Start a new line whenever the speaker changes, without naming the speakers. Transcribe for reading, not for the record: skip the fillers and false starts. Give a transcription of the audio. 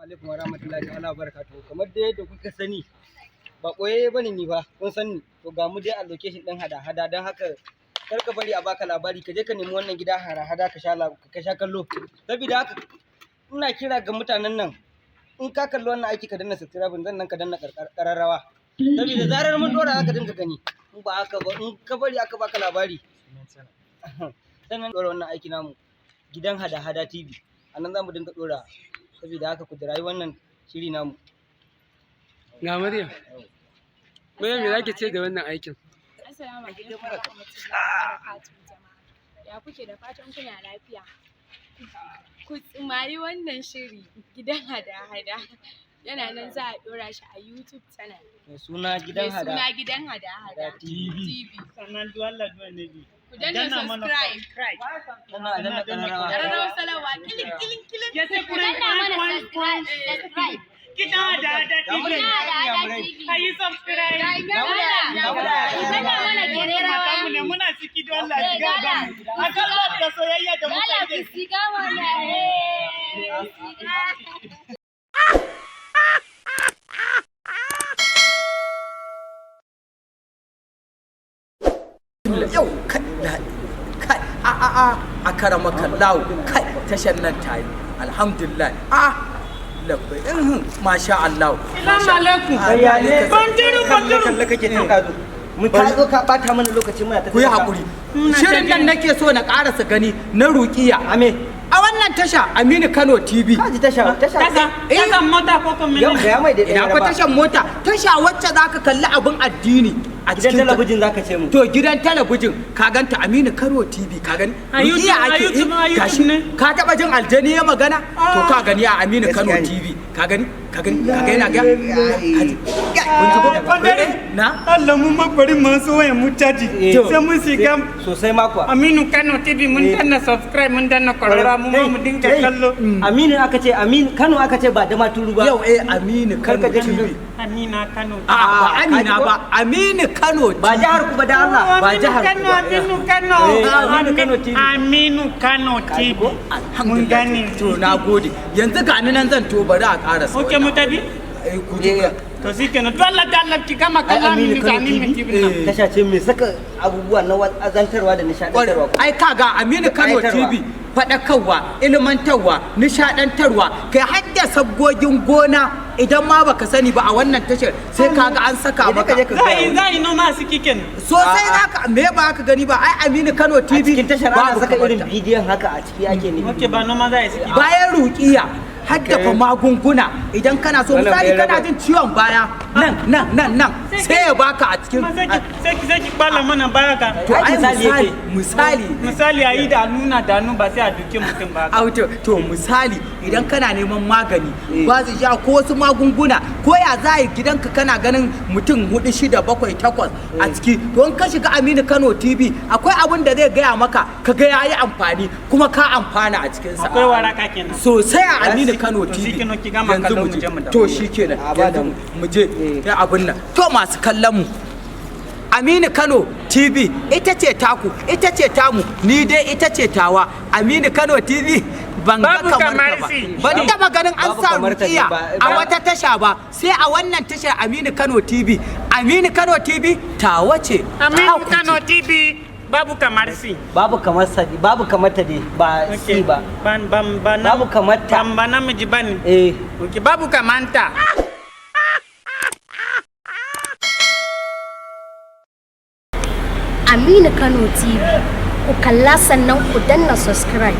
alaikum warahmatullahi ta'ala barakatuhu. Kamar da yadda kuka sani ba koyayye bane ni ba, kun sani. To ga mu dai a location din hada-hada dan haka kar ka bari a baka labari ka je ka nemi wannan gida hada ka sha kallo. Saboda haka ina kira ga mutanen nan in ka kalli wannan aiki ka danna subscribe nan ka danna kararrawa. Saboda zarar mun dora haka dinga gani. In ba haka ba in ka bari aka baka labari. Sannan dora wannan aiki namu gidan hada TV. Anan zamu dinga dora. Saboda haka ku jira wannan shiri namu.
Ga Maryam. Maryam me zaki ce da wannan aikin?
Assalamu alaikum warahmatullahi wabarakatuh jama'a. Ya kuke da fatan kuna lafiya? Ku tsimari wannan shiri gidan hada-hada. Yana nan za a dora shi a YouTube channel.
Mai suna gidan
hada TV.
Sannan duwalla ne bi.
Ku danna subscribe. Ƙararrawar salawa kilin.
Ya sai ku danna mana subscribe. Kita hada TV. Ayi subscribe. Matamu ne muna ciki don Allah shiga ga mu. Akan da soyayya da mutane.
Siga mana.
Yau kai a karama kallawo kai tashar nan ta yi alhamdulillah labbai masha Allah.
Assalamu alaikum. Bandiru
kalle kake tun ka zo. Mun ka zo ka bata mana lokaci muna ta.
Ku yi hakuri. Shirin nan nake so na karasa gani na ruqiya.
Ame.
A wannan tasha Aminu Kano TV.
Kaji tasha
mota ko kuma
yau ga mai da
ina ko tashan mota tasha wacce zaka kalli abin addini a cikin
gidan talabijin zaka ce mu.
To gidan talabijin ka ganta Aminu Kano TV ka gani gashi ka taba jin aljani ya magana to ka gani a Aminu Kano TV ka gani yana ga na
Allah mun makwarin masu wayan mu caji sai mun shiga
sosai makwa
Aminu Kano TV mun danna subscribe mun danna karara mu mu dinga kallo
Aminu aka ce Kano aka ce ba da maturu ba
yau Aminu Kano TV
Amina Kano
ba Amina ba Aminu Kano
ba jihar ku ba da Allah ba jihar ku
Aminu Kano Aminu Kano TV mun gani
to nagode yanzu ga ni nan zan to bari a ƙara sauya
okay mu tabi
ku ji
to shikenan to Allah ta Allah ki kama kallon Aminu TV
tasha ce mai saka abubuwa na azantarwa da nishadantarwa
ai kaga Aminu Kano TV faɗakarwa ilmantarwa nishadantarwa kai hadda sabgogin gona idan ma baka sani ba a wannan tashar sai kaga an saka maka
zai noma su kiken
sosai zaka me ba ka gani ba ai Aminu Kano TV
cikin tashar ana saka irin bidiyon haka a ciki ake ne
okay ba noma zai saki
bayan ruqiya haddafa magunguna idan kana so misali kana jin ciwon baya nan sai ya baka a cikin
sai ki bala mana baya ka
to ai misali
ayi da nuna da nu ba sai a duke mutum ba
auto to misali idan kana neman magani ba zai sha ko wasu magunguna ko ya zai gidanka kana ganin mutum 4 6 7 8 a ciki don ka shiga Aminu Kano TV akwai abin da zai gaya maka ka ga yayi amfani kuma ka amfana a cikin sa
akwai waraka kenan
sosai a Aminu Kano TV yanzu mu je to shikenan yanzu mu je ya abun nan to masu kallon mu Aminu Kano TV ita ce taku ita ce tamu ni dai ita ce tawa Aminu Kano TV ban ga kamar ba ban taba ganin an sa ruqiya a wata tasha ba sai a wannan tashar Aminu Kano TV Aminu Kano TV tawa ce
Aminu Kano TV babu kamar si
babu kamar sadi babu kamar ta dai ba si ba babu kamar ta
ba namiji bane okay babu kamanta
Aminu Kano TV ku kalla sannan ku danna subscribe